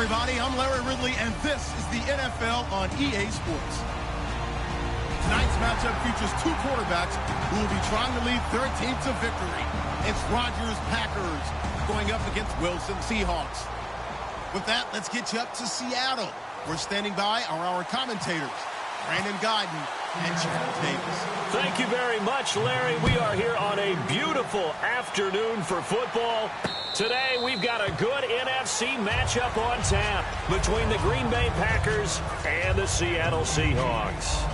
everybody. I'm Larry Ridley, and this is the NFL on EA Sports. Tonight's matchup features two quarterbacks who will be trying to lead their team to victory. It's Rodgers Packers going up against Wilson Seahawks. With that, let's get you up to Seattle. We're standing by our commentators, Brandon Guyton and Chad Davis. Thank you very much, Larry. We are here on a beautiful afternoon for football. Today, we've got a good NFC matchup on tap between the Green Bay Packers and the Seattle Seahawks.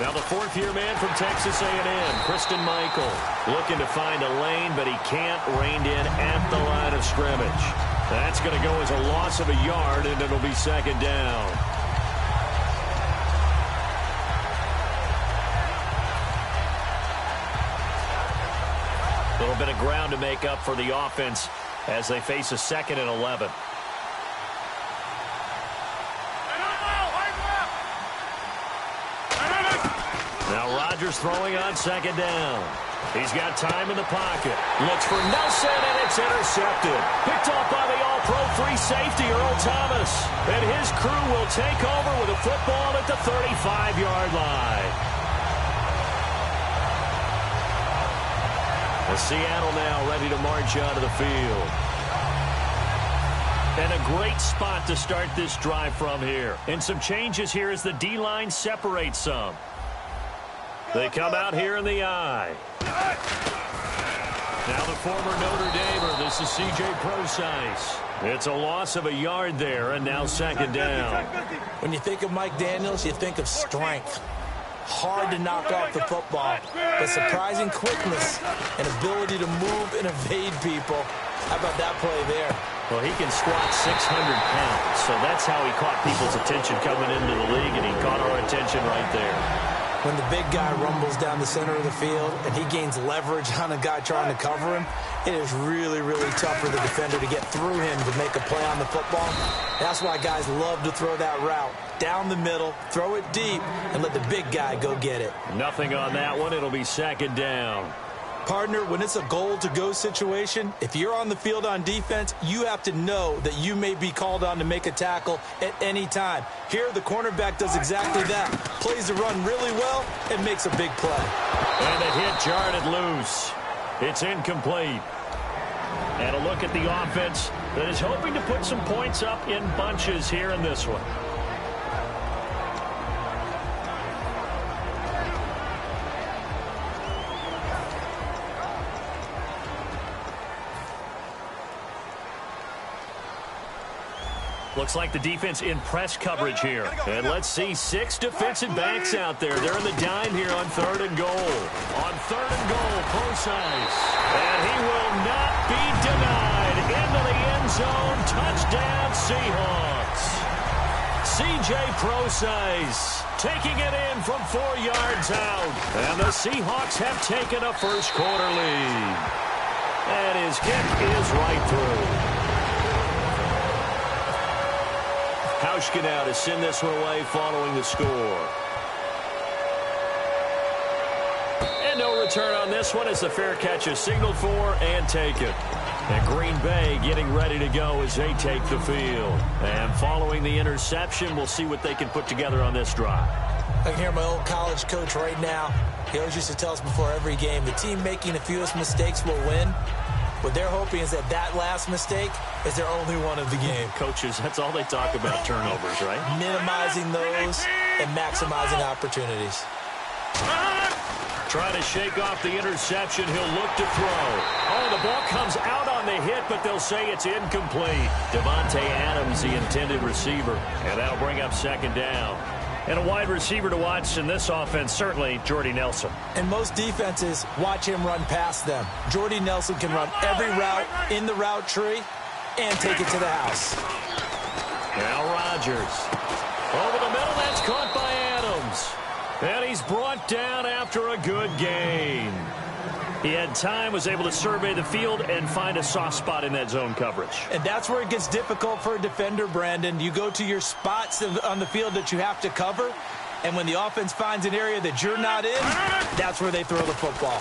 Now the fourth-year man from Texas A&M, Christine Michael, looking to find a lane, but he can't rein in at the line of scrimmage. That's going to go as a loss of a yard, and it'll be second down. A little bit of ground to make up for the offense as they face a 2nd and 11. Rodgers throwing on second down. He's got time in the pocket. Looks for Nelson, and it's intercepted. Picked off by the all-pro free safety, Earl Thomas. And his crew will take over with a football at the 35-yard line. And Seattle now ready to march onto the field. And a great spot to start this drive from here. And some changes here as the D-line separates some. They come out here in the I. Now the former Notre Damer, this is C.J. Procise. It's a loss of a yard there, and now second down. When you think of Mike Daniels, you think of strength. Hard to knock off the football, but surprising quickness and ability to move and evade people. How about that play there? Well, he can squat 600 pounds, so that's how he caught people's attention coming into the league, and he caught our attention right there. When the big guy rumbles down the center of the field and he gains leverage on a guy trying to cover him, it is really, really tough for the defender to get through him to make a play on the football. That's why guys love to throw that route. Down the middle, throw it deep, and let the big guy go get it. Nothing on that one. It'll be second down. Partner, when it's a goal-to-go situation, if you're on the field on defense, you have to know that you may be called on to make a tackle at any time. Here, the cornerback does exactly that. Plays the run really well and makes a big play. And the hit jarred it loose. It's incomplete. And a look at the offense that is hoping to put some points up in bunches here in this one. Looks like the defense in press coverage here. And let's see 6 defensive backs out there. They're in the dime here on 3rd and goal. On 3rd and goal, Procise. And he will not be denied. Into the end zone. Touchdown, Seahawks. C.J. Procise taking it in from 4 yards out. And the Seahawks have taken a first-quarter lead. And his kick is right through. Hauschka now to send this one away following the score. And no return on this one as the fair catch is signaled for and taken. And Green Bay getting ready to go as they take the field. And following the interception, we'll see what they can put together on this drive. I can hear my old college coach right now. He always used to tell us before every game, the team making the fewest mistakes will win. What they're hoping is that last mistake is their only one of the game. Coaches, that's all they talk about, turnovers, right? Minimizing those and maximizing opportunities. Trying to shake off the interception. He'll look to throw. Oh, the ball comes out on the hit, but they'll say it's incomplete. Devontae Adams, the intended receiver. And that'll bring up second down. And a wide receiver to watch in this offense, certainly Jordy Nelson. And most defenses watch him run past them. Jordy Nelson can run every route in the route tree and take it to the house. Now Rodgers. Over the middle, that's caught by Adams. And he's brought down after a good gain. He had time, was able to survey the field and find a soft spot in that zone coverage. And that's where it gets difficult for a defender, Brandon. You go to your spots on the field that you have to cover, and when the offense finds an area that you're not in, that's where they throw the football.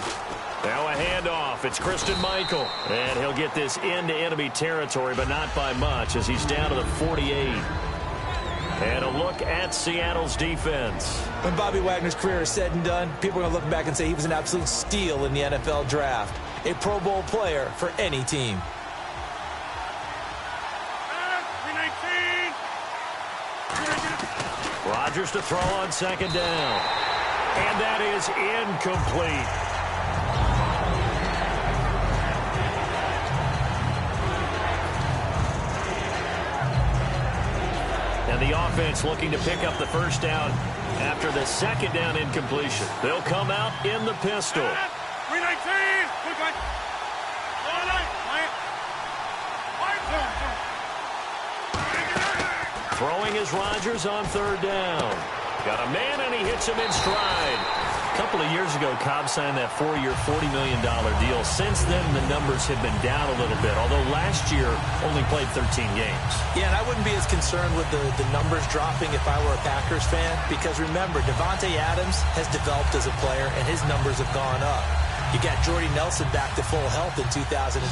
Now a handoff. It's Christian Michael. And he'll get this into enemy territory, but not by much as he's down to the 48. And a look at Seattle's defense. When Bobby Wagner's career is said and done, people are going to look back and say he was an absolute steal in the NFL draft. A Pro Bowl player for any team. Rodgers to throw on second down. And that is incomplete. And the offense looking to pick up the first down after the second down incompletion. They'll come out in the pistol. Throwing is Rodgers on third down. Got a man, and he hits him in stride. A couple of years ago, Cobb signed that 4-year, $40 million deal. Since then, the numbers have been down a little bit, although last year only played 13 games. Yeah, and I wouldn't be as concerned with the numbers dropping if I were a Packers fan, because remember, Devontae Adams has developed as a player, and his numbers have gone up. You got Jordy Nelson back to full health in 2016.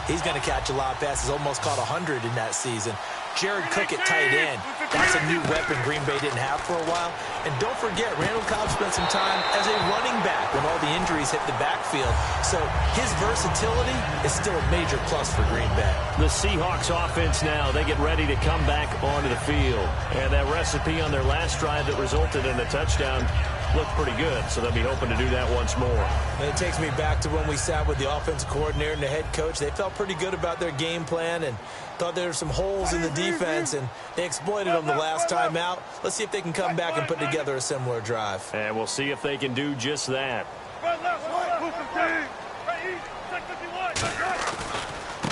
He's going to catch a lot of passes, almost caught 100 in that season. Jared Cook at tight end. That's a new weapon Green Bay didn't have for a while. And don't forget, Randall Cobb spent some time as a running back when all the injuries hit the backfield. So his versatility is still a major plus for Green Bay. The Seahawks offense now, they get ready to come back onto the field. And that recipe on their last drive that resulted in a touchdown looked pretty good, so they'll be hoping to do that once more. And it takes me back to when we sat with the offensive coordinator and the head coach. They felt pretty good about their game plan and thought there were some holes in the defense, and they exploited them the last time out. Let's see if they can come back and put together a similar drive. And we'll see if they can do just that.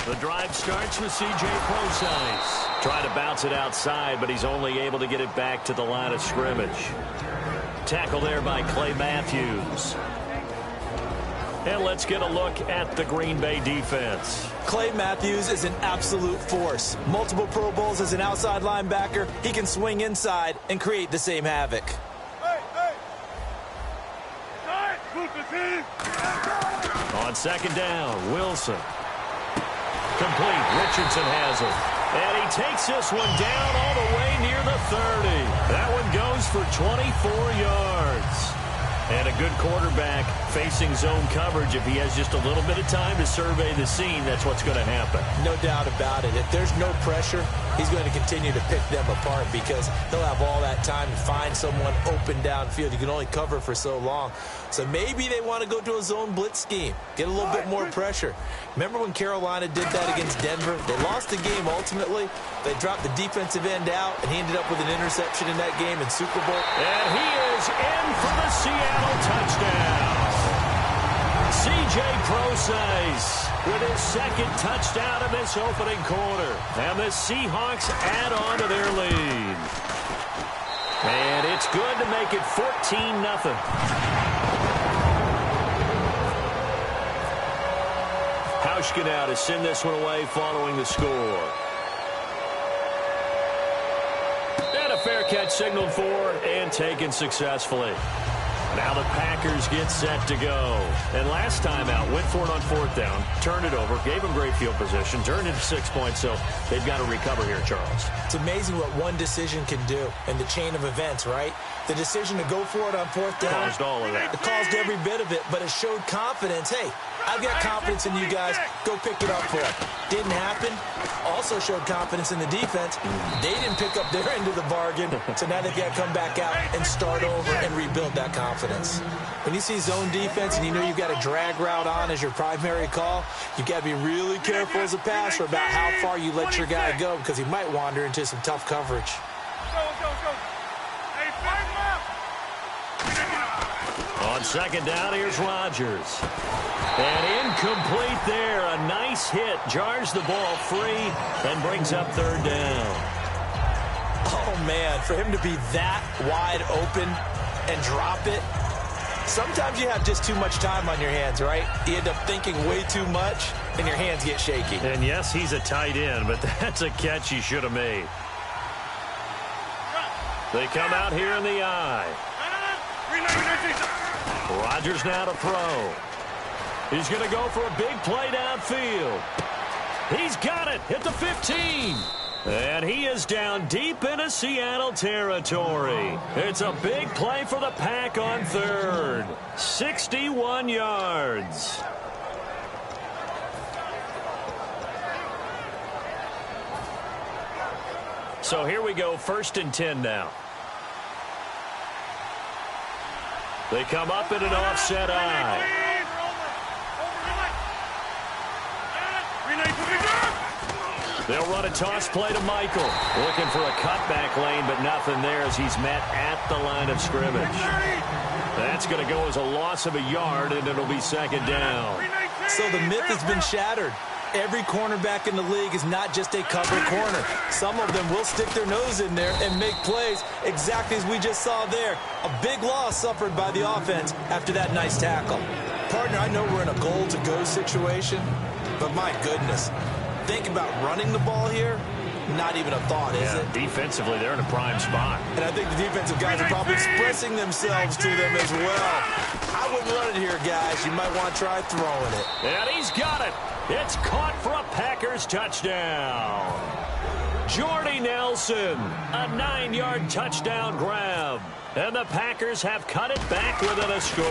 The drive starts with C.J. Prosise. Trying to bounce it outside, but he's only able to get it back to the line of scrimmage. Tackle there by Clay Matthews. And let's get a look at the Green Bay defense. Clay Matthews is an absolute force. Multiple Pro Bowls as an outside linebacker. He can swing inside and create the same havoc. On second down, Wilson. Complete. Richardson has it. And he takes this one down all the way near the 30. That one goes for 24 yards. And a good quarterback facing zone coverage. If he has just a little bit of time to survey the scene, that's what's going to happen. No doubt about it. If there's no pressure, he's going to continue to pick them apart because he'll have all that time to find someone open downfield. You can only cover for so long. So maybe they want to go to a zone blitz scheme, get a little bit more pressure. Remember when Carolina did that against Denver? They lost the game ultimately. They dropped the defensive end out, and he ended up with an interception in that game in Super Bowl. And he is in for the Seattle touchdown. C.J. Prosise with his second touchdown in this opening quarter. And the Seahawks add on to their lead. And it's good to make it 14-0. Hauschka now to send this one away following the score. And a fair catch signaled for and taken successfully. Now the Packers get set to go. And last time out, went for it on fourth down, turned it over, gave them great field position, turned it 6 points, so they've got to recover here, Charles. It's amazing what one decision can do in the chain of events, right? The decision to go for it on fourth down. Caused all of that. It caused every bit of it, but it showed confidence. Hey, I've got confidence in you guys. Go pick it up for it. Didn't happen. Also showed confidence in the defense. They didn't pick up their end of the bargain, so now they've got to come back out and start over and rebuild that confidence. When you see zone defense and you know you've got a drag route on as your primary call, you've got to be really careful as a passer about how far you let your guy go because he might wander into some tough coverage. On second down, here's Rodgers. And incomplete there. A nice hit. Jars the ball free and brings up third down. Oh, man, for him to be that wide open and drop it. Sometimes you have just too much time on your hands, right? You end up thinking way too much, and your hands get shaky. And yes, he's a tight end, but that's a catch he should have made. They come out here in the I. Rodgers now to throw. He's going to go for a big play downfield. He's got it at the 15. And he is down deep into Seattle territory. It's a big play for the Pack on third. 61 yards. So here we go, 1st and 10 now. They come up in an offset I. They'll run a toss play to Michael. Looking for a cutback lane, but nothing there as he's met at the line of scrimmage. That's going to go as a loss of a yard, and it'll be 2nd down. So the myth has been shattered. Every cornerback in the league is not just a cover corner. Some of them will stick their nose in there and make plays exactly as we just saw there. A big loss suffered by the offense after that nice tackle. Partner, I know we're in a goal-to-go situation, but my goodness, think about running the ball here. Not even a thought, is it? Defensively, they're in a prime spot. And I think the defensive guys are probably expressing themselves to them as well. I wouldn't run it here, guys. You might want to try throwing it. And he's got it. It's caught for a Packers touchdown. Jordy Nelson, a 9-yard touchdown grab. And the Packers have cut it back within a score.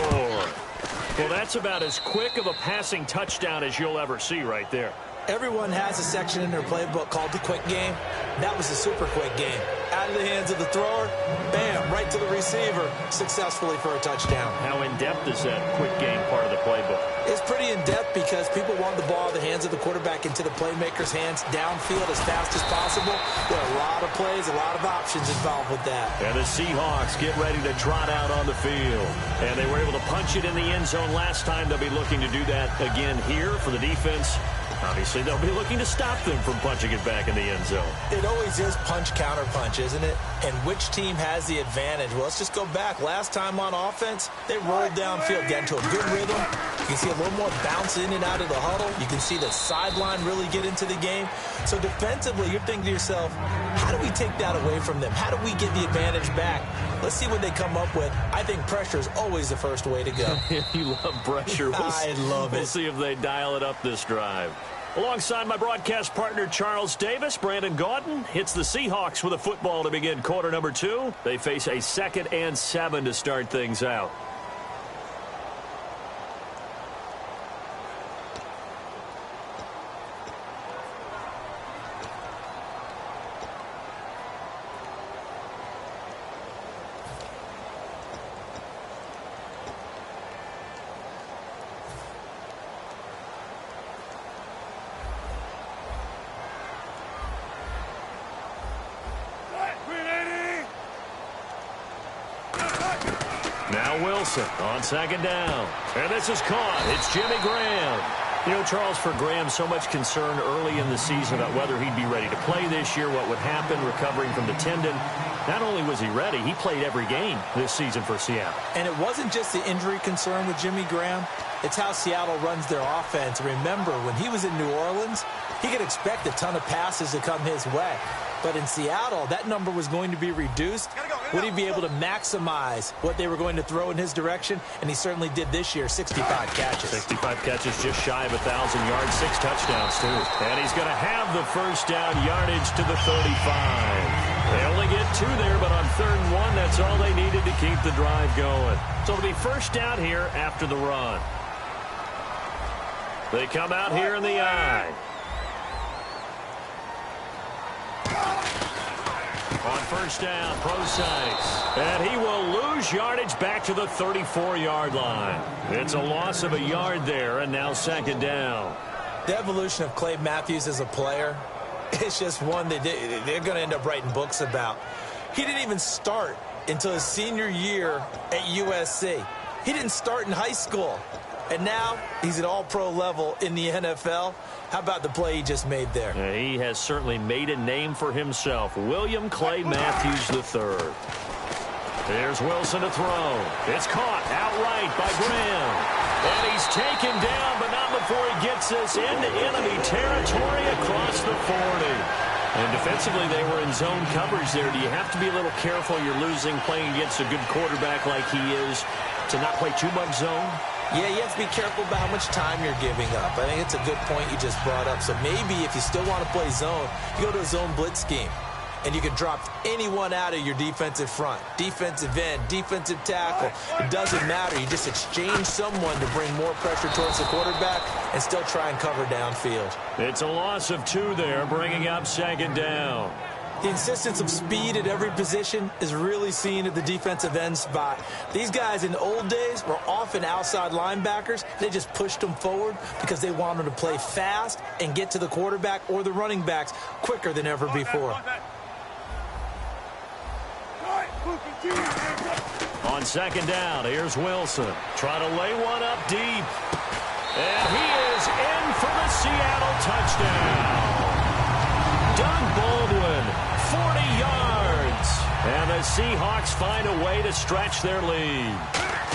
Well, that's about as quick of a passing touchdown as you'll ever see right there. Everyone has a section in their playbook called the quick game. That was a super quick game. Out of the hands of the thrower, bam, right to the receiver, successfully for a touchdown. How in-depth is that quick game part of the playbook? It's pretty in-depth because people want the ball in the hands of the quarterback into the playmaker's hands downfield as fast as possible. There are a lot of plays, a lot of options involved with that. And the Seahawks get ready to trot out on the field. And they were able to punch it in the end zone last time. They'll be looking to do that again here for the defense. Obviously, they'll be looking to stop them from punching it back in the end zone. It always is punch-counter-punch, isn't it? And which team has the advantage? Well, let's just go back. Last time on offense, they rolled downfield, got into a good rhythm. You can see a little more bounce in and out of the huddle. You can see the sideline really get into the game. So defensively, you're thinking to yourself, how do we take that away from them? How do we get the advantage back? Let's see what they come up with. I think pressure is always the first way to go. You love pressure. I love it. We'll see if they dial it up this drive. Alongside my broadcast partner, Charles Davis, Brandon Gaudin hits the Seahawks with a football to begin quarter number 2. They face a 2nd and 7 to start things out. Now Wilson on 2nd down. And this is caught. It's Jimmy Graham. You know, Charles, for Graham, so much concern early in the season about whether he'd be ready to play this year, what would happen recovering from the tendon. Not only was he ready, he played every game this season for Seattle. And it wasn't just the injury concern with Jimmy Graham. It's how Seattle runs their offense. Remember, when he was in New Orleans, he could expect a ton of passes to come his way. But in Seattle, that number was going to be reduced. Would he be able to maximize what they were going to throw in his direction? And he certainly did this year, 65 catches. 65 catches, just shy of 1,000 yards, 6 touchdowns, too. And he's going to have the first down yardage to the 35. They only get 2 there, but on 3rd and 1, that's all they needed to keep the drive going. So it'll be first down here after the run. They come out here in the I. On first down, Procise. And he will lose yardage back to the 34-yard line. It's a loss of a yard there, and now 2nd down. The evolution of Clay Matthews as a player, it's just one that they're going to end up writing books about. He didn't even start until his senior year at USC. He didn't start in high school. And now he's at all-pro level in the NFL. How about the play he just made there? He has certainly made a name for himself. William Clay Matthews III. There's Wilson to throw. It's caught outright by Graham. And he's taken down, but not before he gets us into enemy territory across the 40. And defensively, they were in zone coverage there. Do you have to be a little careful? You're losing, playing against a good quarterback like he is, to not play too much zone? Yeah, you have to be careful about how much time you're giving up. I think it's a good point you just brought up. So maybe if you still want to play zone, you go to a zone blitz scheme. And you can drop anyone out of your defensive front. Defensive end, defensive tackle. It doesn't matter. You just exchange someone to bring more pressure towards the quarterback and still try and cover downfield. It's a loss of 2 there, bringing up second down. The insistence of speed at every position is really seen at the defensive end spot. These guys in the old days were often outside linebackers. They just pushed them forward because they wanted to play fast and get to the quarterback or the running backs quicker than ever before. On second down, here's Wilson. Trying to lay one up deep. And he is in for the Seattle touchdown. Doug Baldwin, 40 yards. And the Seahawks find a way to stretch their lead.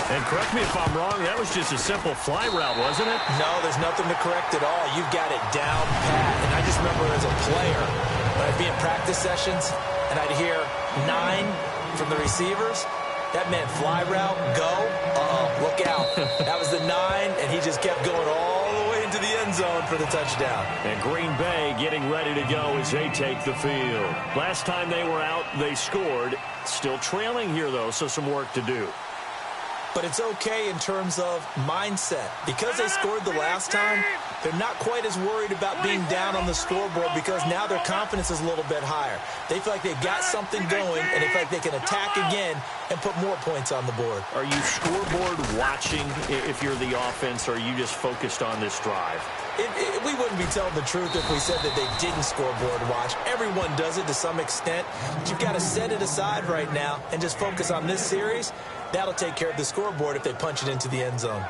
And correct me if I'm wrong, that was just a simple fly route, wasn't it? No, there's nothing to correct at all. You've got it down pat. And I just remember as a player, when I'd be in practice sessions, and I'd hear 9 from the receivers. That meant fly route, go, look out. That was the 9, and he just kept going all the way into the end zone for the touchdown. And Green Bay getting ready to go as they take the field. Last time they were out, they scored. Still trailing here, though, so some work to do. But it's okay in terms of mindset. Because they scored the last time, they're not quite as worried about being down on the scoreboard because now their confidence is a little bit higher. They feel like they've got something going, and they feel like they can attack again and put more points on the board. Are you scoreboard watching if you're the offense, or are you just focused on this drive? We wouldn't be telling the truth if we said that they didn't scoreboard watch. Everyone does it to some extent. But you've got to set it aside right now and just focus on this series. That'll take care of the scoreboard if they punch it into the end zone.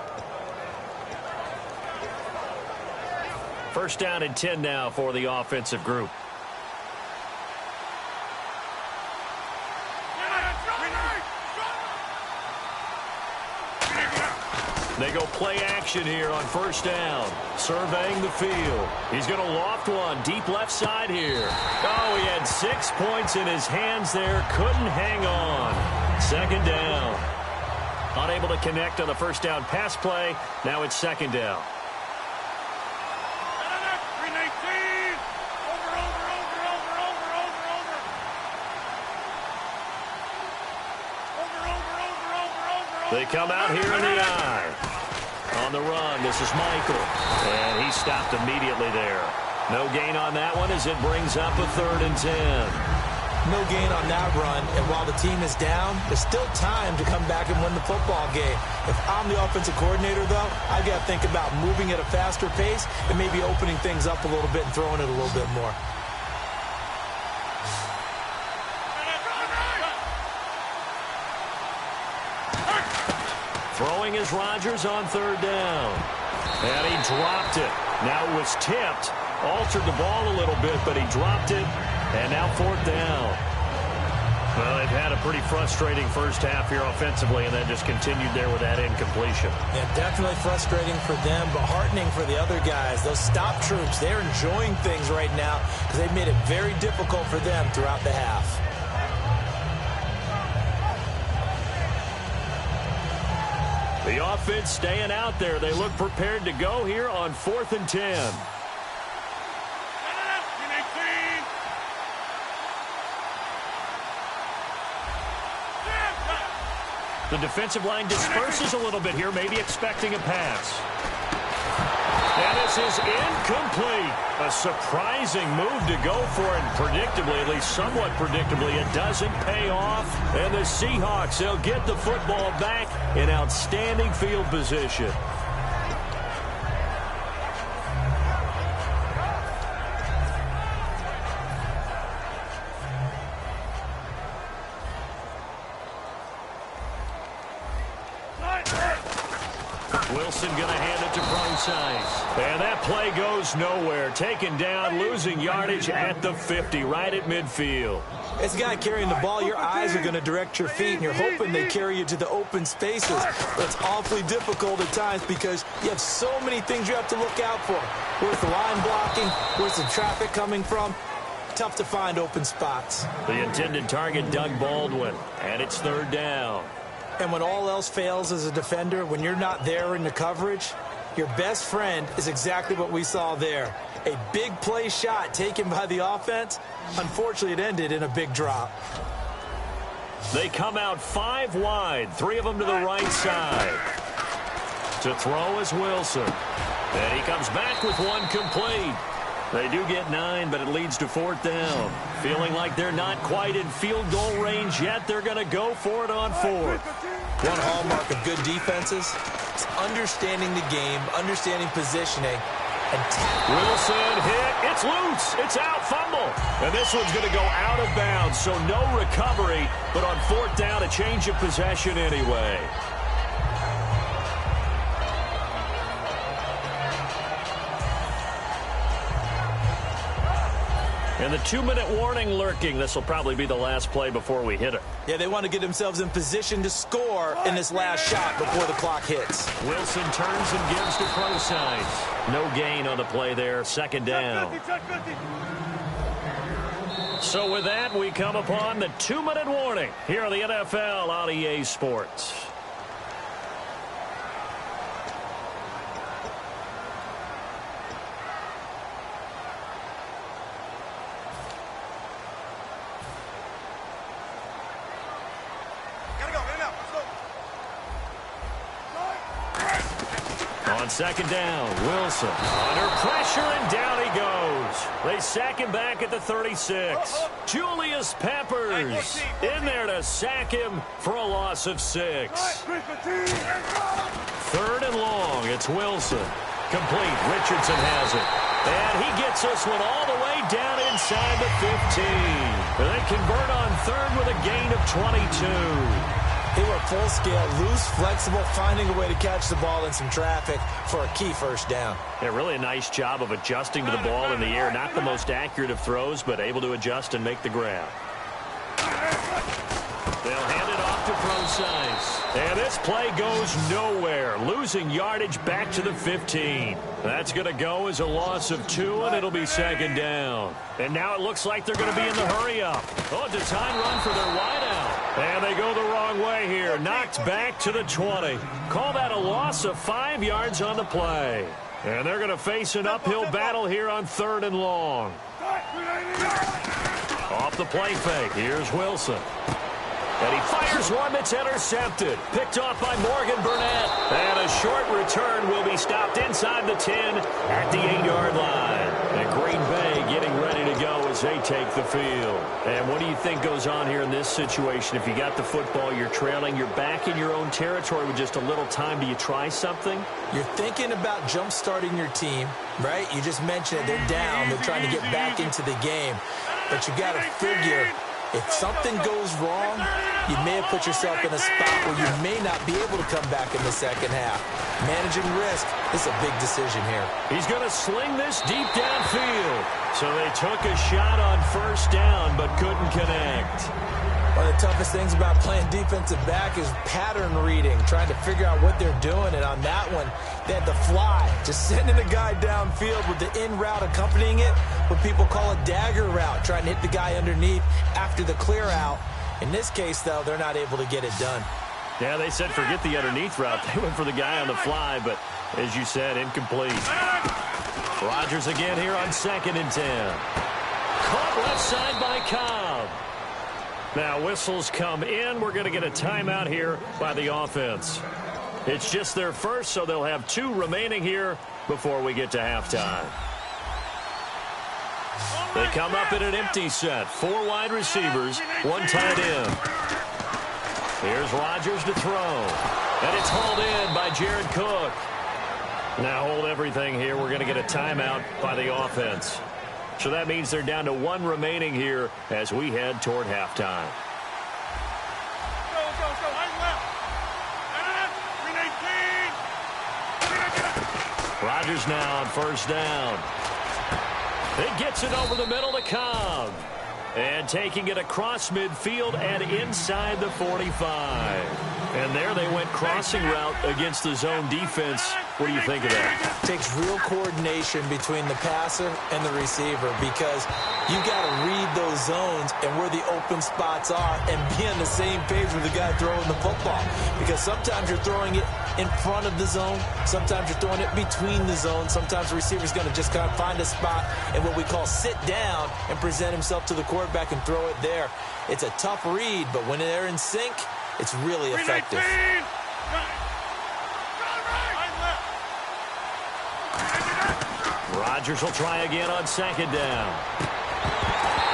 First down and 10 now for the offensive group. They go play action here on first down. Surveying the field. He's going to loft one deep left side here. Oh, he had 6 points in his hands there. Couldn't hang on. Second down. Unable to connect on the first down pass play. Now it's second down. They come out here in the eye. On the run, this is Michael. And he stopped immediately there. No gain on that one as it brings up a 3rd and 10. No gain on that run, and while the team is down, there's still time to come back and win the football game. If I'm the offensive coordinator, though, I've got to think about moving at a faster pace and maybe opening things up a little bit and throwing it a little bit more. Throwing is Rodgers on 3rd down. And he dropped it. Now it was tipped. Altered the ball a little bit, but he dropped it. And now 4th down. Well, they've had a pretty frustrating first half here offensively, and then just continued there with that incompletion. Yeah, definitely frustrating for them, but heartening for the other guys. Those stop troops, they're enjoying things right now because they've made it very difficult for them throughout the half. The offense staying out there. They look prepared to go here on 4th and 10. The defensive line disperses a little bit here, maybe expecting a pass. And this is incomplete. A surprising move to go for it. Predictably, at least somewhat predictably, it doesn't pay off. And the Seahawks, they'll get the football back in outstanding field position. Wilson going to hand it to Procise. And that play goes nowhere. Taken down, losing yardage at the 50, right at midfield. As a guy carrying the ball, your eyes are going to direct your feet, and you're hoping they carry you to the open spaces. But it's awfully difficult at times because you have so many things you have to look out for. Where's the line blocking? Where's the traffic coming from? Tough to find open spots. The intended target, Doug Baldwin, and it's third down. And when all else fails as a defender, when you're not there in the coverage, your best friend is exactly what we saw there. A big play shot taken by the offense. Unfortunately, it ended in a big drop. They come out 5 wide, 3 of them to the right side. To throw is Wilson. And he comes back with 1 complete. They do get 9, but it leads to 4th down. Feeling like they're not quite in field goal range yet, they're going to go for it on 4th. One hallmark of good defenses is understanding the game, understanding positioning, and Wilson hit. It's loose. It's out. Fumble. And this one's going to go out of bounds, so no recovery. But on 4th down, a change of possession anyway. And the 2-minute warning lurking. This will probably be the last play before we hit it. Yeah, they want to get themselves in position to score in this last shot before the clock hits. Wilson turns and gives to Procise. No gain on the play there. 2nd down. So with that, we come upon the 2-minute warning here on the NFL on EA Sports. On 2nd down, Wilson under pressure, and down he goes. They sack him back at the 36. Julius Peppers in there to sack him for a loss of 6. 3rd and long, it's Wilson. Complete, Richardson has it. And he gets this one all the way down inside the 15. And they convert on 3rd with a gain of 22. They were full scale, loose, flexible, finding a way to catch the ball in some traffic for a key 1st down. Yeah, really a nice job of adjusting to the ball in the air. Not the most accurate of throws, but able to adjust and make the grab. They'll hand it off to Procise. And this play goes nowhere. Losing yardage back to the 15. That's going to go as a loss of 2, and it'll be 2nd down. And now it looks like they're going to be in the hurry-up. Oh, it's a time run for their wideout. And they go the wrong way here. Knocked back to the 20. Call that a loss of 5 yards on the play. And they're going to face an uphill battle here on 3rd and long. Off the play fake. Here's Wilson. And he fires one that's intercepted. Picked off by Morgan Burnett. And a short return will be stopped inside the 10 at the 8-yard line. And Green Bay getting ready to go as they take the field. And what do you think goes on here in this situation? If you got the football, you're trailing, you're back in your own territory with just a little time. Do you try something? You're thinking about jump-starting your team, right? You just mentioned it. They're down. They're trying to get back into the game. But you got to figure, if something goes wrong, you may have put yourself in a spot where you may not be able to come back in the 2nd half. Managing risk is a big decision here. He's going to sling this deep downfield. So they took a shot on 1st down but couldn't connect. One of the toughest things about playing defensive back is pattern reading, trying to figure out what they're doing. And on that one, they had the fly, just sending a guy downfield with the in route accompanying it, what people call a dagger route, trying to hit the guy underneath after the clear out. In this case, though, they're not able to get it done. Yeah, they said forget the underneath route. They went for the guy on the fly, but as you said, incomplete. Rodgers again here on 2nd and 10. Caught left side by Cobb. Now whistles come in. We're going to get a timeout here by the offense. It's just their first, so they'll have 2 remaining here before we get to halftime. They come up in an empty set. 4 wide receivers, 1 tight end. Here's Rodgers to throw. And it's hauled in by Jared Cook. Now hold everything here. We're going to get a timeout by the offense. So that means they're down to 1 remaining here as we head toward halftime. Rodgers now on first down. He gets it over the middle to Cobb. And taking it across midfield and inside the 45. And there they went crossing route against the zone defense. What do you think of that? Takes real coordination between the passer and the receiver because you got to read those zones and where the open spots are and be on the same page with the guy throwing the football. Because sometimes you're throwing it in front of the zone. Sometimes you're throwing it between the zones. Sometimes the receiver's going to just kind of find a spot and what we call sit down and present himself to the quarterback and throw it there. It's a tough read, but when they're in sync, it's really effective. Rodgers will try again on second down.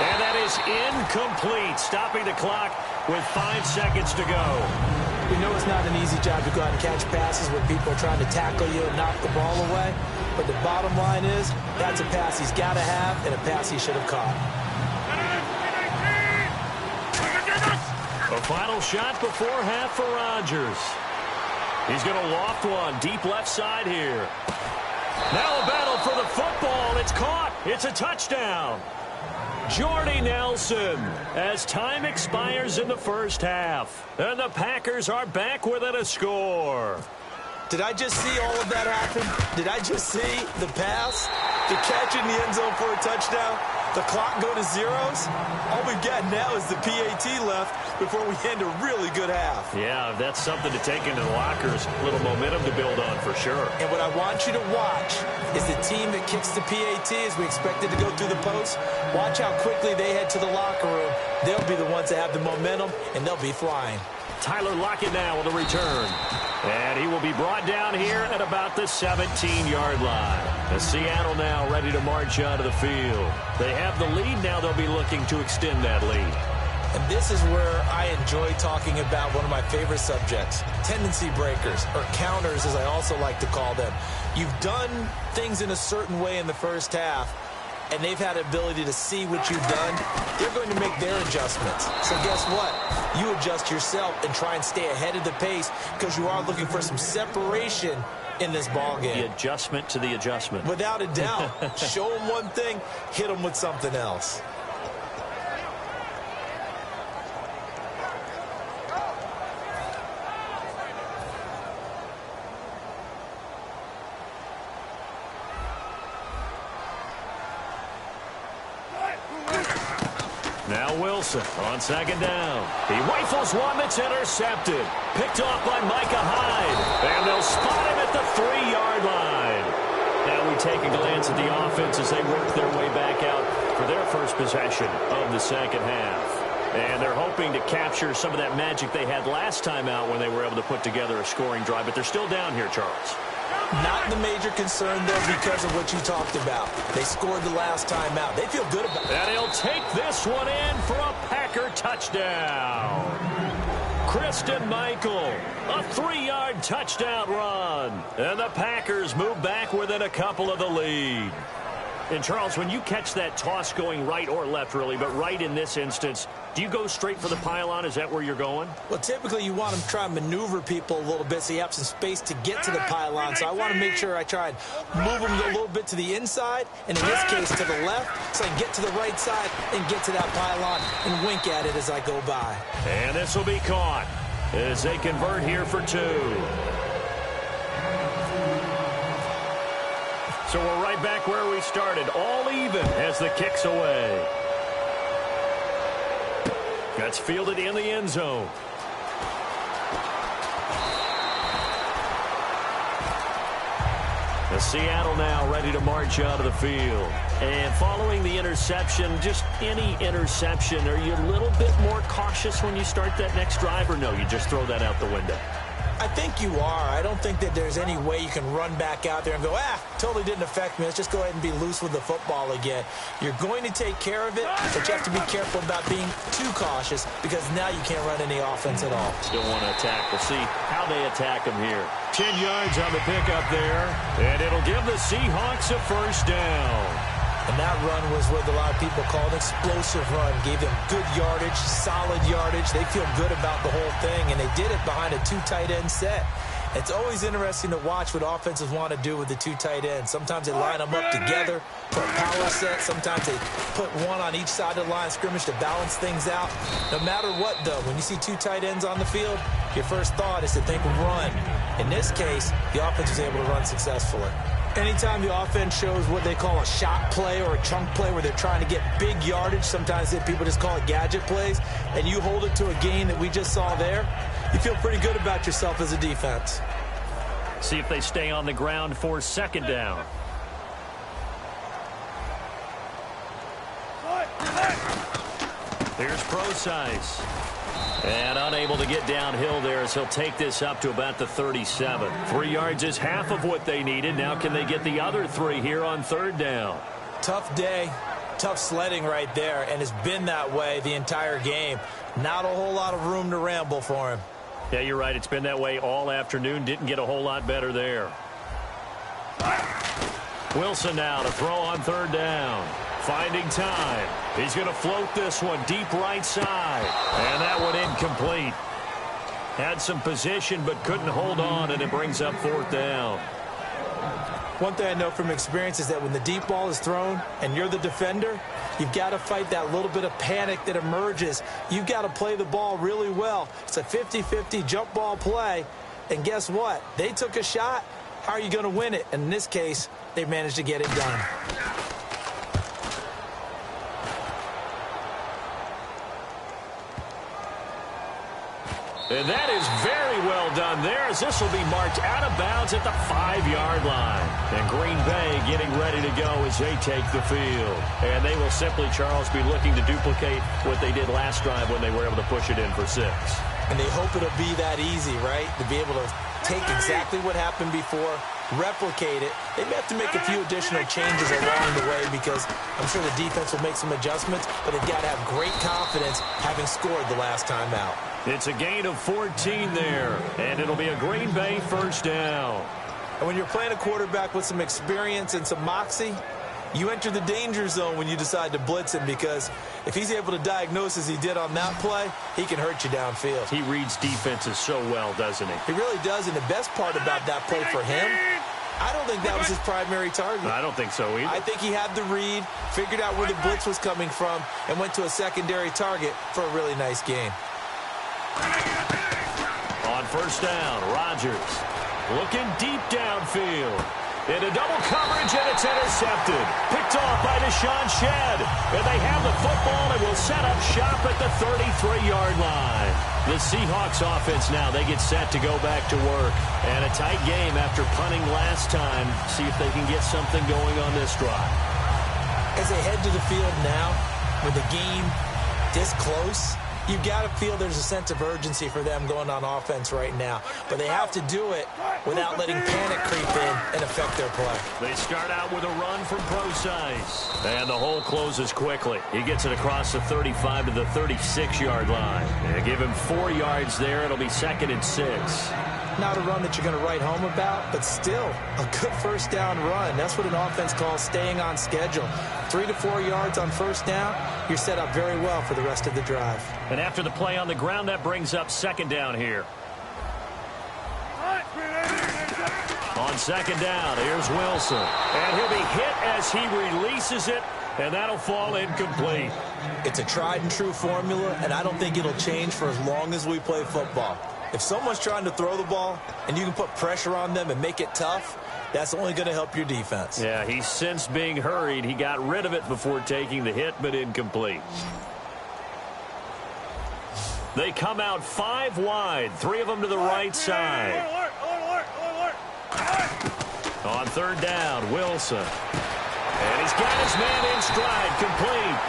And that is incomplete, stopping the clock with 5 seconds to go. We know it's not an easy job to go out and catch passes when people are trying to tackle you and knock the ball away. But the bottom line is, that's a pass he's got to have and a pass he should have caught. A final shot before half for Rodgers. He's going to loft one deep left side here. Now a battle for the football. It's caught. It's a touchdown. Jordy Nelson as time expires in the first half. And the Packers are back within a score. Did I just see all of that happen? Did I just see the pass, the catch in the end zone for a touchdown, the clock go to zeros? All we've got now is the PAT left before we end a really good half. Yeah, that's something to take into the lockers. A little momentum to build on for sure. And what I want you to watch is the team that kicks the PAT as we expected to go through the post. Watch how quickly they head to the locker room. They'll be the ones that have the momentum, and they'll be flying. Tyler Lockett now with a return. And he will be brought down here at about the 17-yard line. As Seattle now ready to march out of the field. They have the lead. Now they'll be looking to extend that lead. And this is where I enjoy talking about one of my favorite subjects, tendency breakers, or counters as I also like to call them. You've done things in a certain way in the first half, and they've had the ability to see what you've done. They're going to make their adjustments. So guess what? You adjust yourself and try and stay ahead of the pace because you are looking for some separation in this ball game. The adjustment to the adjustment. Without a doubt. Show them one thing, hit them with something else. Now Wilson on second down. He rifles one that's intercepted. Picked off by Micah Hyde. And they'll spot him at the 3-yard line. Now we take a glance at the offense as they work their way back out for their first possession of the second half. And they're hoping to capture some of that magic they had last time out when they were able to put together a scoring drive. But they're still down here, Charles. Not the major concern, though, because of what you talked about. They scored the last time out. They feel good about it. And he'll take this one in for a Packer touchdown. Christian Michael, a 3-yard touchdown run. And the Packers move back within a couple of the lead. And, Charles, when you catch that toss going right or left, really, but right in this instance, do you go straight for the pylon? Is that where you're going? Well, typically you want to try and maneuver people a little bit so you have some space to get to the pylon. So I want to make sure I try and move them a little bit to the inside, and in this case to the left, so I can get to the right side and get to that pylon and wink at it as I go by. And this will be caught as they convert here for 2. So we're right back where we started, all even as the kick's away. That's fielded in the end zone. The Seattle now ready to march out of the field. And following the interception, just any interception, are you a little bit more cautious when you start that next drive, or no, you just throw that out the window? I think you are. I don't think that there's any way you can run back out there and go, totally didn't affect me. Let's just go ahead and be loose with the football again. You're going to take care of it, but you have to be careful about being too cautious because now you can't run any offense at all. Still want to attack. We'll see how they attack them here. 10 yards on the pickup there, and it'll give the Seahawks a first down. And that run was what a lot of people call an explosive run. Gave them good yardage, solid yardage. They feel good about the whole thing, and they did it behind a 2 tight end set. It's always interesting to watch what offenses want to do with the two tight ends. Sometimes they line them up together for a power set. Sometimes they put one on each side of the line of scrimmage to balance things out. No matter what, though, when you see two tight ends on the field, your first thought is to think run. In this case, the offense was able to run successfully. Anytime the offense shows what they call a shot play or a chunk play where they're trying to get big yardage, sometimes people just call it gadget plays, and you hold it to a gain that we just saw there, you feel pretty good about yourself as a defense. See if they stay on the ground for second down. Here's Procise. And unable to get downhill there as he'll take this up to about the 37. 3 yards is half of what they needed. Now can they get the other 3 here on third down? Tough day, tough sledding right there, and it's been that way the entire game. Not a whole lot of room to ramble for him. Yeah, you're right. It's been that way all afternoon. Didn't get a whole lot better there. Wilson now to throw on third down. Finding time. He's going to float this one deep right side. And that one incomplete. Had some position but couldn't hold on, and it brings up fourth down. One thing I know from experience is that when the deep ball is thrown and you're the defender, you've got to fight that little bit of panic that emerges. You've got to play the ball really well. It's a 50-50 jump ball play. And guess what? They took a shot. How are you going to win it? And in this case, they managed to get it done. And that is very well done there, as this will be marked out of bounds at the 5-yard line. And Green Bay getting ready to go as they take the field. And they will simply, Charles, be looking to duplicate what they did last drive when they were able to push it in for 6. And they hope it'll be that easy, right? To be able to take exactly what happened before, replicate it. They may have to make a few additional changes along the way because I'm sure the defense will make some adjustments, but they've got to have great confidence having scored the last time out. It's a gain of 14 there, and it'll be a Green Bay first down. And when you're playing a quarterback with some experience and some moxie, you enter the danger zone when you decide to blitz him, because if he's able to diagnose as he did on that play, he can hurt you downfield. He reads defenses so well, doesn't he? He really does, and the best part about that play for him, I don't think that was his primary target. I don't think so either. I think he had the read, figured out where the blitz was coming from, and went to a secondary target for a really nice gain. On first down, Rodgers looking deep downfield. Into double coverage, and it's intercepted. Picked off by Deshaun Shedd. And they have the football and will set up shop at the 33-yard line. The Seahawks offense now, they get set to go back to work. And a tight game after punting last time. See if they can get something going on this drive. As they head to the field now, with the game this close, you've got to feel there's a sense of urgency for them going on offense right now. But they have to do it without letting panic creep in and affect their play. They start out with a run from Procise. And the hole closes quickly. He gets it across the 35 to the 36-yard line. They give him 4 yards there. It'll be 2nd and 6. Not a run that you're going to write home about, but still a good first down run. That's what an offense calls staying on schedule. 3 to 4 yards on first down, you're set up very well for the rest of the drive. And after the play on the ground, that brings up 2nd down here. On 2nd down, here's Wilson. And he'll be hit as he releases it, and that'll fall incomplete. It's a tried and true formula, and I don't think it'll change for as long as we play football. If someone's trying to throw the ball and you can put pressure on them and make it tough, that's only going to help your defense. Yeah, he sensed being hurried. He got rid of it before taking the hit, but incomplete. They come out 5 wide, 3 of them to the right side. On 3rd down, Wilson. And he's got his man in stride, complete.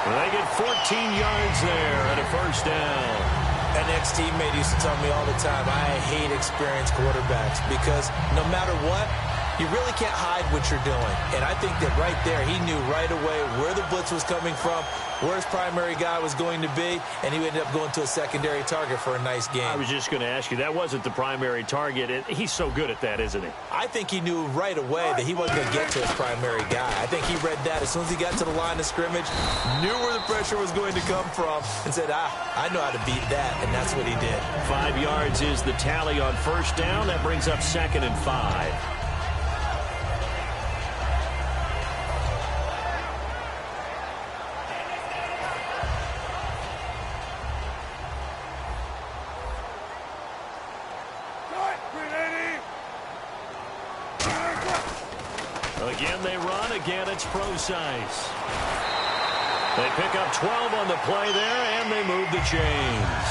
They get 14 yards there and a first down. An ex-teammate used to tell me all the time, I hate experienced quarterbacks because no matter what, You really can't hide what you're doing. And I think that right there, he knew right away where the blitz was coming from, where his primary guy was going to be, and he ended up going to a secondary target for a nice game. I was just going to ask you, that wasn't the primary target. He's so good at that, isn't he? I think he knew right away that he wasn't going to get to his primary guy. I think he read that as soon as he got to the line of scrimmage, knew where the pressure was going to come from, and said, I know how to beat that, and that's what he did. 5 yards is the tally on first down. That brings up 2nd and 5. Again, they run. Again, it's Procise. They pick up 12 on the play there, and they move the chains.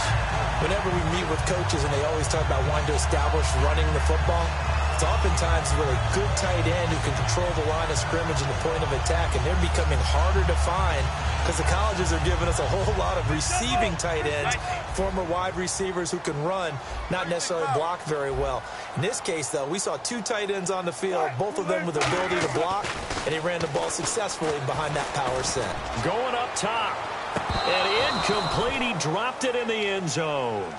Whenever we meet with coaches and they always talk about wanting to establish running the football, it's oftentimes with a good tight end who can control the line of scrimmage and the point of attack, and they're becoming harder to find because the colleges are giving us a whole lot of receiving tight ends, former wide receivers who can run, not necessarily block very well. In this case, though, we saw 2 tight ends on the field, both of them with the ability to block, and he ran the ball successfully behind that power set. Going up top. And incomplete. He dropped it in the end zone.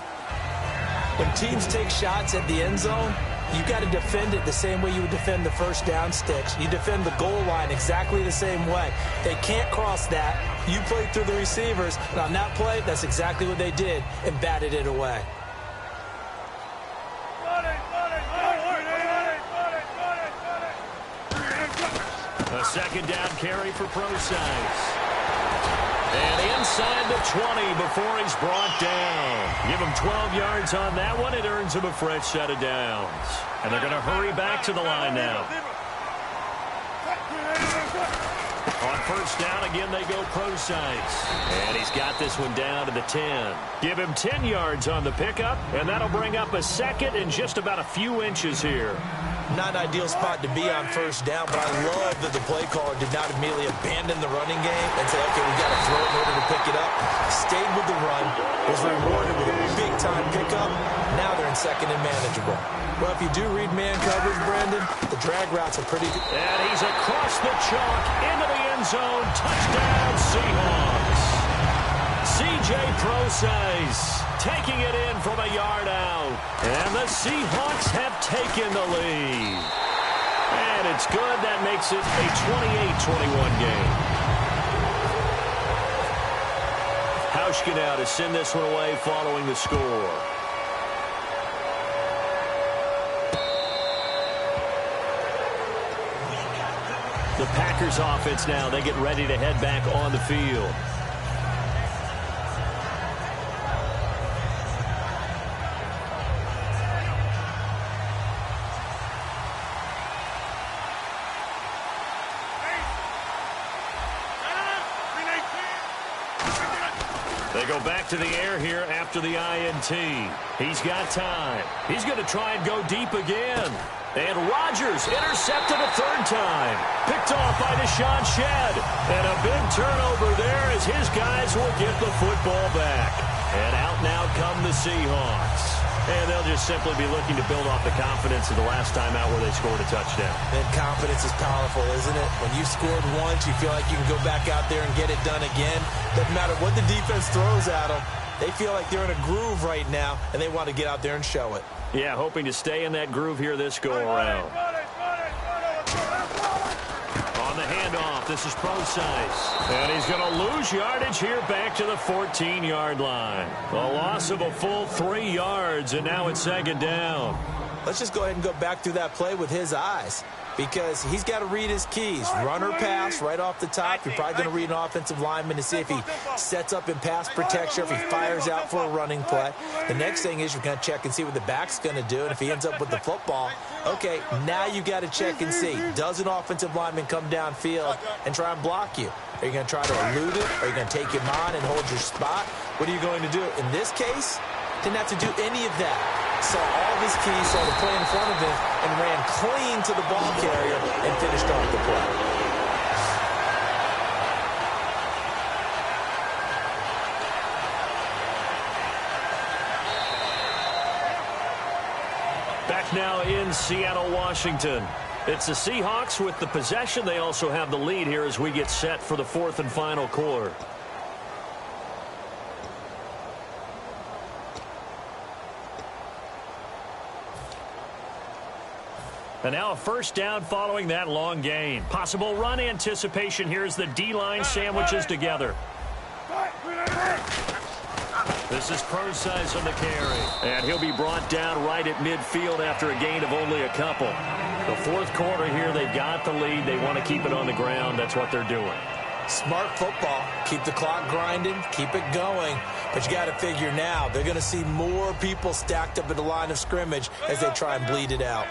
When teams take shots at the end zone, you got to defend it the same way you would defend the first down sticks. You defend the goal line exactly the same way. They can't cross that. You played through the receivers, and on that play, that's exactly what they did and batted it away. A 2nd down carry for Procise. And inside the 20 before he's brought down. Give him 12 yards on that one. It earns him a fresh set of downs. And they're going to hurry back to the line now. On first down, again, they go Procise. And he's got this one down to the 10. Give him 10 yards on the pickup, and that'll bring up a 2nd and just about a few inches here. Not an ideal spot to be on first down, but I love that the play caller did not immediately abandon the running game and say, okay, we got to throw it in order to pick it up. Stayed with the run, was rewarded with a big-time pickup. Now they're in 2nd and manageable. Well, if you do read man coverage, Brandon, the drag routes are pretty good. And he's across the chalk into the end zone. Touchdown, Seahawks. C.J. Procise taking it in from a yard out. And the Seahawks have taken the lead. And it's good. That makes it a 28-21 game. Hauschka now to send this one away following the score. The Packers offense now, they get ready to head back on the field. They go back to the air here after the INT. He's got time. He's going to try and go deep again. And Rodgers intercepted a 3rd time. Picked off by Deshaun Shedd. And a big turnover there as his guys will get the football back. And out now come the Seahawks. And they'll just simply be looking to build off the confidence of the last time out where they scored a touchdown. And confidence is powerful, isn't it? When you scored once, you feel like you can go back out there and get it done again. Doesn't matter what the defense throws at them. They feel like they're in a groove right now, and they want to get out there and show it. Yeah, hoping to stay in that groove here this go-around. On the handoff, this is Procise. And he's going to lose yardage here back to the 14-yard line. A loss of a full 3 yards, and now it's 2nd down. Let's just go ahead and go back through that play with his eyes, because he's got to read his keys. Run or pass right off the top. You're probably going to read an offensive lineman to see if he sets up in pass protection, if he fires out for a running play. The next thing is you're going to check and see what the back's going to do, and if he ends up with the football, okay, now you got to check and see. Does an offensive lineman come downfield and try and block you? Are you going to try to elude it? Are you going to take him on and hold your spot? What are you going to do? In this case, didn't have to do any of that. Saw all of his keys, saw the play in front of him, and ran clean to the ball carrier and finished off the play. Back now in Seattle, Washington. It's the Seahawks with the possession. They also have the lead here as we get set for the fourth and final quarter. And now a first down following that long gain. Possible run anticipation here as the D-line sandwiches together. This is Procise on the carry. And he'll be brought down right at midfield after a gain of only a couple. The fourth quarter here, they've got the lead. They want to keep it on the ground. That's what they're doing. Smart football. Keep the clock grinding. Keep it going. But you got to figure now, they're going to see more people stacked up at the line of scrimmage as they try and bleed it out.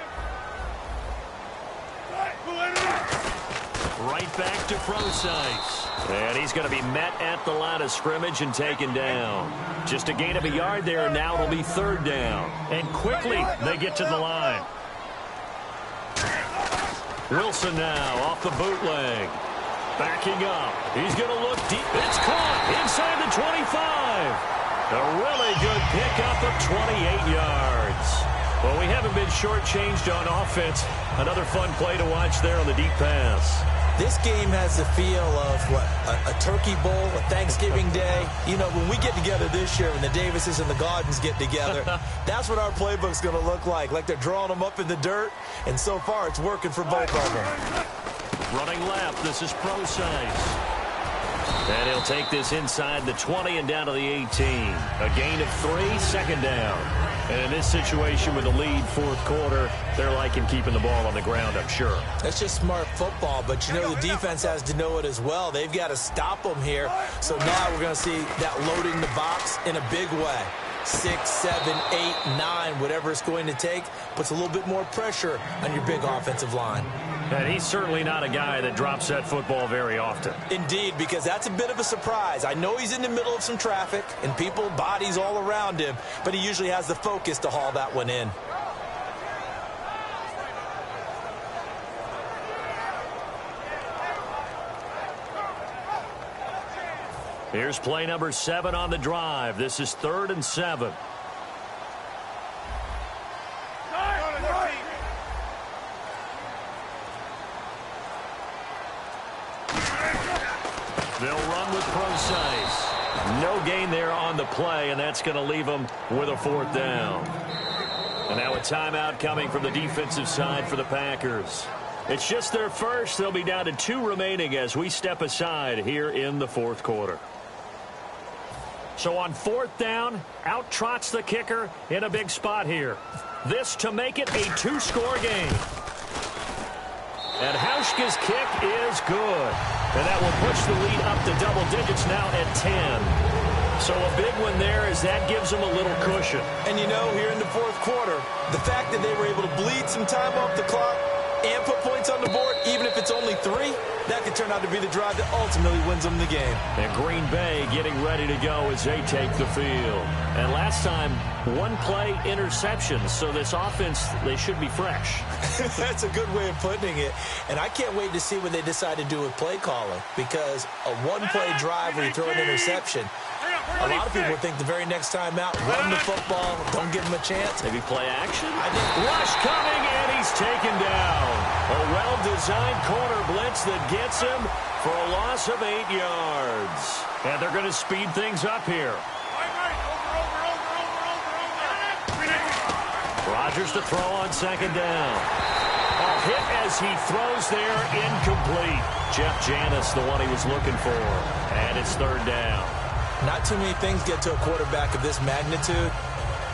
Right back to Procise. And he's going to be met at the line of scrimmage and taken down. Just a gain of a yard there, and now it'll be third down. And quickly, they get to the line. Wilson now off the bootleg. Backing up. He's going to look deep. It's caught inside the 25. A really good pickup of 28 yards. Well, we haven't been shortchanged on offense. Another fun play to watch there on the deep pass. This game has the feel of, what, a turkey bowl, a Thanksgiving day. You know, when we get together this year, when the Davises and the Gardens get together, that's what our playbook's going to look like they're drawing them up in the dirt, and so far it's working for both of them. Running left, this is Procise. And he'll take this inside the 20 and down to the 18. A gain of 3, second down. And in this situation with the lead fourth quarter, they're liking keeping the ball on the ground, I'm sure. That's just smart football, but you know the defense has to know it as well. They've got to stop them here. So now we're going to see that loading the box in a big way. 6, 7, 8, 9, whatever it's going to take, puts a little bit more pressure on your big offensive line. And he's certainly not a guy that drops that football very often. Indeed, because that's a bit of a surprise. I know he's in the middle of some traffic and people, bodies all around him, but he usually has the focus to haul that one in. Here's play number 7 on the drive. This is 3rd and 7. They'll run with Procise. No gain there on the play, and that's going to leave them with a fourth down. And now a timeout coming from the defensive side for the Packers. It's just their first. They'll be down to 2 remaining as we step aside here in the fourth quarter. So on fourth down, out trots the kicker in a big spot here. This to make it a 2-score game. And Hauschka's kick is good. And that will push the lead up to double digits now at 10. So a big one there as that gives them a little cushion. And you know, here in the fourth quarter, the fact that they were able to bleed some time off the clock and put points on the board, even if it's only 3, that could turn out to be the drive that ultimately wins them the game. And Green Bay getting ready to go as they take the field. And last time, 1-play interceptions, so this offense, they should be fresh. That's a good way of putting it. And I can't wait to see what they decide to do with play calling, because a 1-play drive where you throw an interception, a lot of people think the very next time out, run the football, don't give them a chance. Maybe play action? I think rush coming, and he's taken down. A well-designed corner blitz that gets him for a loss of 8 yards. And they're going to speed things up here. Rodgers to throw on second down. A hit as he throws there, incomplete. Jeff Janis, the one he was looking for. And it's third down. Not too many things get to a quarterback of this magnitude,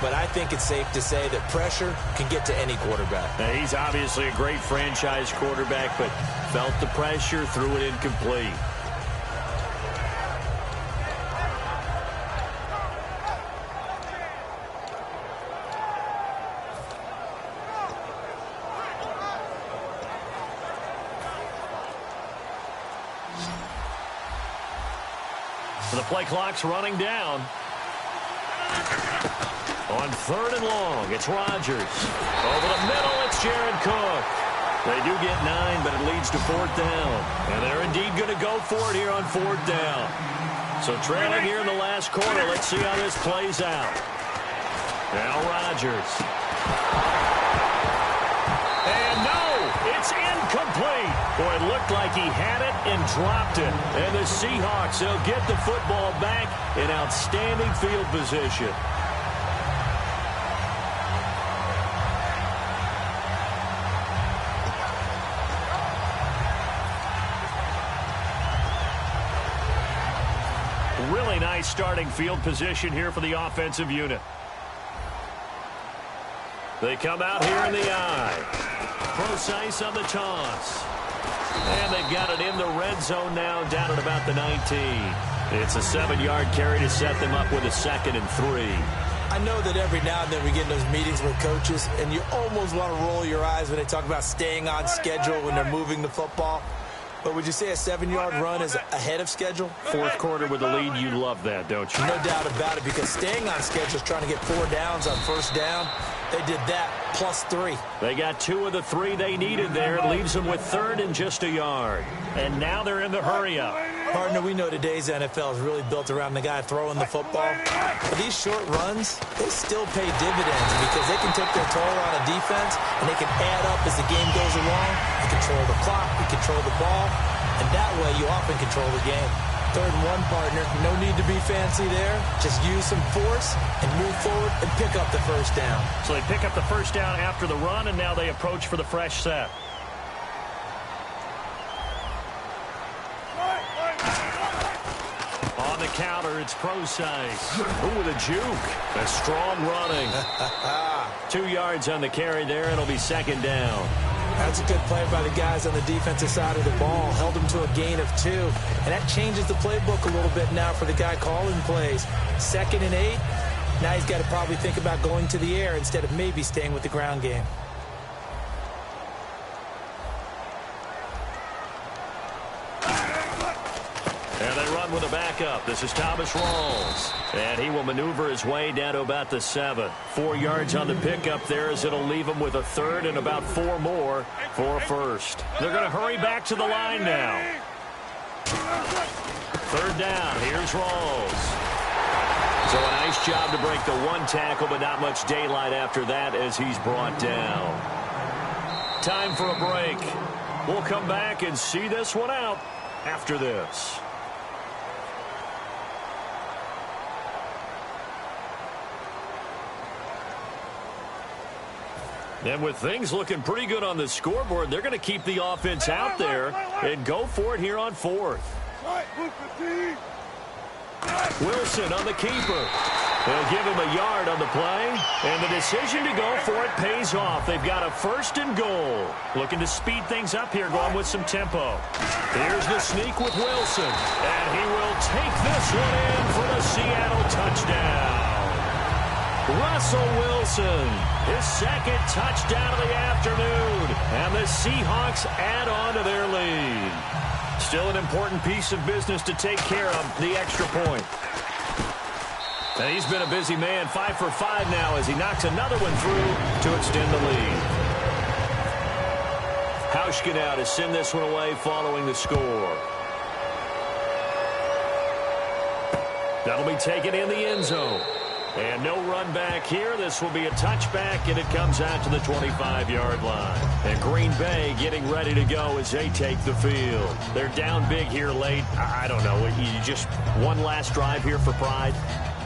but I think it's safe to say that pressure can get to any quarterback. Now, he's obviously a great franchise quarterback, but felt the pressure, threw it incomplete. The play clock's running down. On 3rd and long, it's Rodgers. Over the middle, it's Jared Cook. They do get 9, but it leads to 4th down. And they're indeed going to go for it here on 4th down. So trailing here in the last quarter, let's see how this plays out. Now Rodgers. And no, It's incomplete. Boy, it looked like he had it and dropped it. And the Seahawks, they'll get the football back in outstanding field position. Really nice starting field position here for the offensive unit. They come out here in the eye. Precise on the toss. And they've got it in the red zone now, down at about the 19. It's a 7-yard carry to set them up with a 2nd and 3. I know that every now and then we get in those meetings with coaches, and you almost want to roll your eyes when they talk about staying on schedule when they're moving the football. But would you say a 7-yard run is ahead of schedule? Fourth quarter with the lead, you love that, don't you? No doubt about it, because staying on schedule is trying to get 4 downs on first down. They did that, +3. They got 2 of the 3 they needed there. It leaves them with 3rd and just a yard. And now they're in the hurry-up. Partner, we know today's NFL is really built around the guy throwing the football. But these short runs, they still pay dividends because they can take their toll on a defense, and they can add up as the game goes along. You control the clock, you control the ball, and that way you often control the game. 3rd and 1, partner. No need to be fancy there. Just use some force and move forward and pick up the first down. So they pick up the first down after the run, and now they approach for the fresh set. On the counter, it's Precise. Ooh, with a juke. A strong running. 2 yards on the carry there. It'll be 2nd down. That's a good play by the guys on the defensive side of the ball. Held them to a gain of 2. And that changes the playbook a little bit now for the guy calling plays. 2nd and 8. Now he's got to probably think about going to the air instead of maybe staying with the ground game. And they run with a backup. This is Thomas Rawls. And he will maneuver his way down to about the 7. 4 yards on the pickup there as it'll leave him with a 3rd and about 4 more for a 1st. They're going to hurry back to the line now. 3rd down. Here's Rawls. So a nice job to break the 1 tackle, but not much daylight after that as he's brought down. Time for a break. We'll come back and see this one out after this. And with things looking pretty good on the scoreboard, they're going to keep the offense out there and go for it here on 4th. Wilson on the keeper. They'll give him a yard on the play, and the decision to go for it pays off. They've got a 1st and goal. Looking to speed things up here, going with some tempo. Here's the sneak with Wilson, and he will take this one in for the Seattle touchdown. Russell Wilson, his 2nd touchdown of the afternoon, and the Seahawks add on to their lead. Still an important piece of business to take care of, the extra point. And he's been a busy man, 5 for 5 now as he knocks another one through to extend the lead. Hauschka now to send this one away following the score. That'll be taken in the end zone. And no run back here. This will be a touchback, and it comes out to the 25-yard line. And Green Bay getting ready to go as they take the field. They're down big here late. I don't know. You just one last drive here for pride?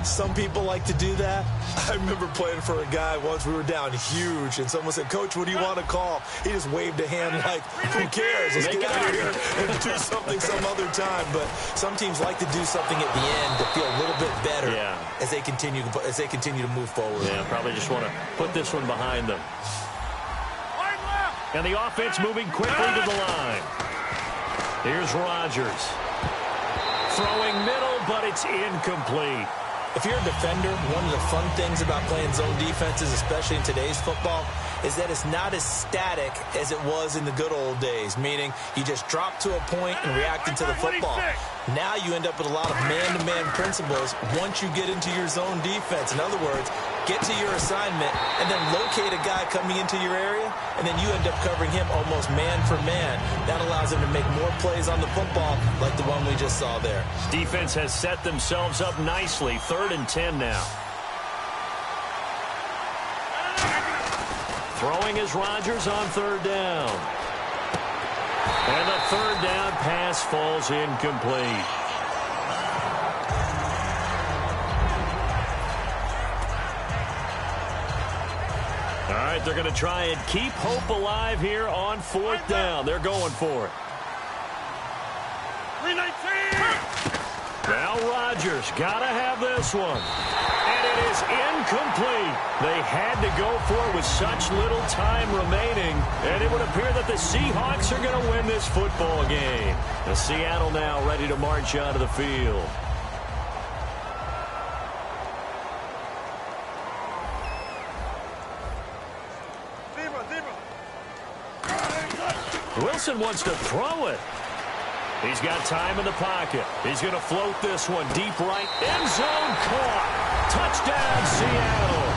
Some people like to do that. I remember playing for a guy once. We were down huge, and someone said, "Coach, what do you want to call?" He just waved a hand like, who cares? Let's get out of here and do something some other time. But some teams like to do something at the end to feel a little bit better as they continue to move forward. Yeah, probably just want to put this one behind them. And the offense moving quickly to the line. Here's Rodgers. Throwing middle, but it's incomplete. If you're a defender, one of the fun things about playing zone defenses, especially in today's football, is that it's not as static as it was in the good old days, meaning you just drop to a point and react into the football. Now you end up with a lot of man-to-man principles once you get into your zone defense. In other words, get to your assignment and then locate a guy coming into your area, and then you end up covering him almost man for man. That allows him to make more plays on the football like the one we just saw there. Defense has set themselves up nicely. 3rd and 10 now. Throwing is Rodgers on 3rd down. And the third down pass falls incomplete. All right, they're going to try and keep hope alive here on fourth down. They're going for it. 319! Now Rodgers got to have this one. And it is incomplete. They had to go for it with such little time remaining. And it would appear that the Seahawks are going to win this football game. The Seattle now ready to march onto the field. Wilson wants to throw it. He's got time in the pocket. He's going to float this one deep right. End zone caught. Touchdown, Seattle.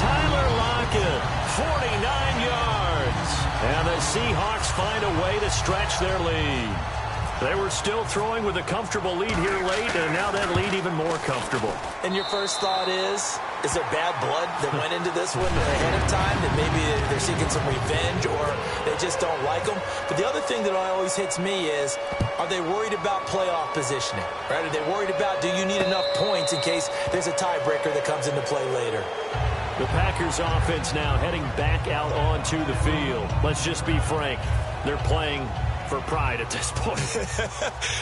Tyler Lockett, 49 yards. And the Seahawks find a way to stretch their lead. They were still throwing with a comfortable lead here late, and now that lead even more comfortable. And your first thought is there bad blood that went into this one ahead of time, that maybe they're seeking some revenge or they just don't like them? But the other thing that always hits me is, are they worried about playoff positioning? Right? Are they worried about, do you need enough points in case there's a tiebreaker that comes into play later? The Packers offense now heading back out onto the field. Let's just be frank. They're playing for pride at this point.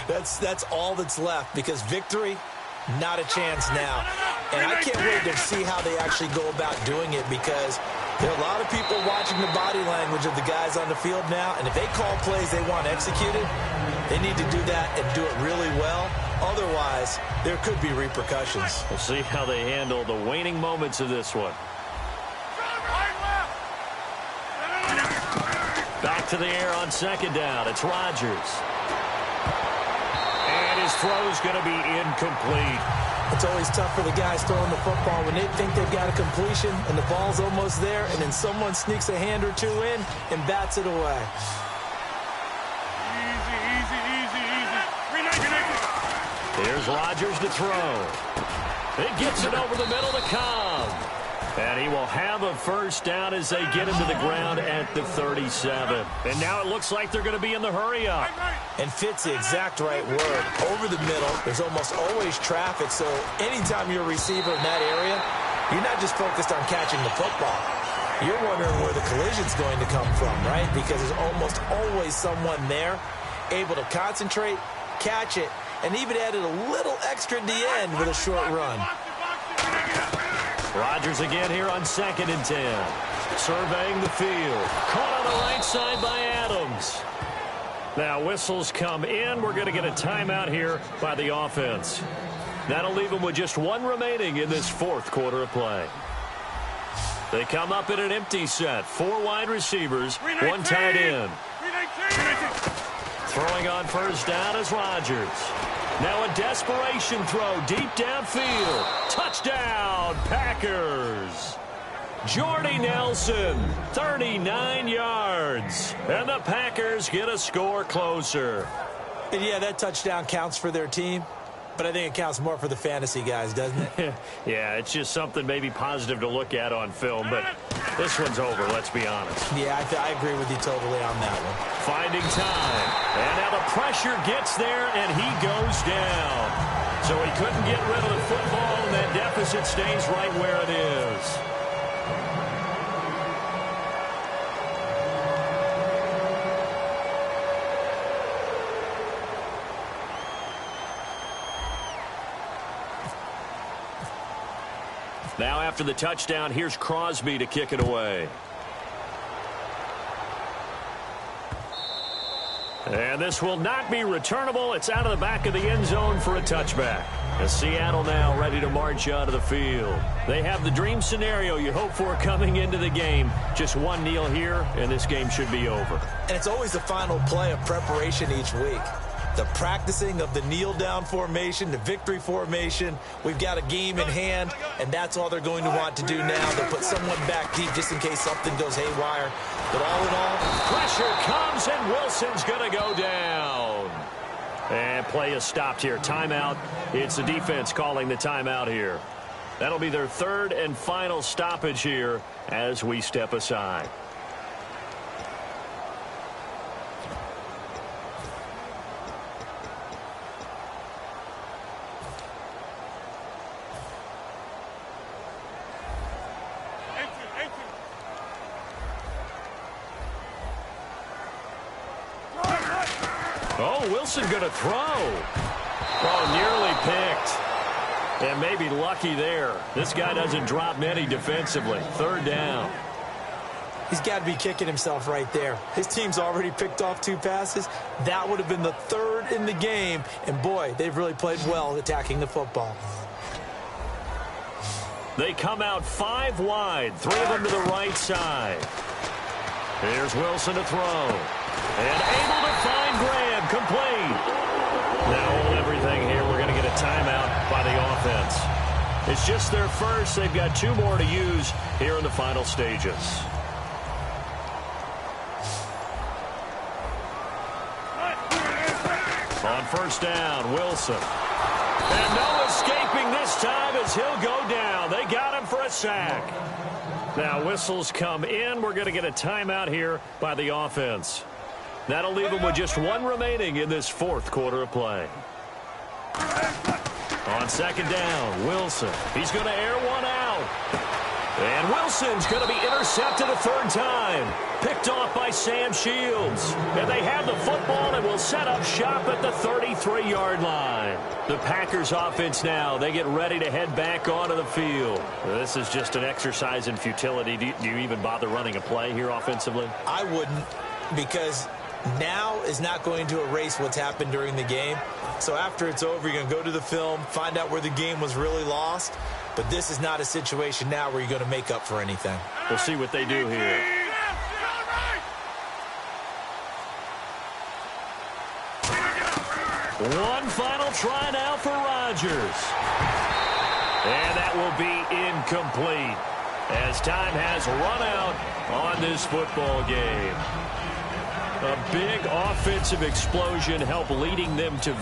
That's all that's left, because victory, not a chance now. And I can't wait to see how they actually go about doing it, because there are a lot of people watching the body language of the guys on the field now, and if they call plays they want executed, they need to do that and do it really well. Otherwise, there could be repercussions. We'll see how they handle the waning moments of this one. Back to the air on second down. It's Rodgers. And his throw's going to be incomplete. It's always tough for the guys throwing the football when they think they've got a completion and the ball's almost there, and then someone sneaks a hand or two in and bats it away. Here's Rodgers to throw. It gets it over the middle to Cobb. And he will have a first down as they get him to the ground at the 37. And now it looks like they're going to be in the hurry up. And fits the exact right word. Over the middle, there's almost always traffic, so anytime you're a receiver in that area, you're not just focused on catching the football. You're wondering where the collision's going to come from, right? Because there's almost always someone there able to concentrate, catch it, and even added a little extra at the end with a short run. Rodgers again here on 2nd and 10. Surveying the field. Caught on the right side by Adams. Now whistles come in. We're going to get a timeout here by the offense. That'll leave them with just one remaining in this fourth quarter of play. They come up in an empty set. 4 wide receivers, 1 tight end. Throwing on first down is Rodgers. Now a desperation throw deep downfield. Touchdown, Packers. Jordy Nelson, 39 yards. And the Packers get a score closer. And yeah, that touchdown counts for their team, but I think it counts more for the fantasy guys, doesn't it? Yeah, it's just something maybe positive to look at on film, but this one's over, let's be honest. Yeah, I agree with you totally on that one. Finding time. And now the pressure gets there, and he goes down. So he couldn't get rid of the football, and that deficit stays right where it is. Now after the touchdown, here's Crosby to kick it away. And this will not be returnable. It's out of the back of the end zone for a touchback. As Seattle now ready to march out of the field. They have the dream scenario you hope for coming into the game. Just one kneel here, and this game should be over. And it's always the final play of preparation each week. The practicing of the kneel-down formation, the victory formation. We've got a game in hand, and that's all they're going to want to do now. They'll put someone back deep just in case something goes haywire. But all in all, pressure comes, and Wilson's going to go down. And play is stopped here. Timeout. It's the defense calling the timeout here. That'll be their third and final stoppage here as we step aside. Oh, Wilson going to throw. Oh, nearly picked. And maybe lucky there. This guy doesn't drop many defensively. Third down. He's got to be kicking himself right there. His team's already picked off 2 passes. That would have been the 3rd in the game. And, boy, they've really played well attacking the football. They come out 5 wide, 3 of them to the right side. Here's Wilson to throw. And able to find Graham, complete. Now hold everything here. We're going to get a timeout by the offense. It's just their first. They've got 2 more to use here in the final stages. On first down, Wilson. And no escaping this time as he'll go down. They got him for a sack. Now whistles come in. We're going to get a timeout here by the offense. That'll leave them with just 1 remaining in this 4th quarter of play. On second down, Wilson. He's going to air one out. And Wilson's going to be intercepted a 3rd time. Picked off by Sam Shields. And they have the football and will set up shop at the 33-yard line. The Packers offense now, they get ready to head back onto the field. This is just an exercise in futility. Do you even bother running a play here offensively? I wouldn't, because now is not going to erase what's happened during the game. So after it's over, you're going to go to the film, find out where the game was really lost. But this is not a situation now where you're going to make up for anything. We'll see what they do here. One final try now for Rodgers. And that will be incomplete as time has run out on this football game. A big offensive explosion helped leading them to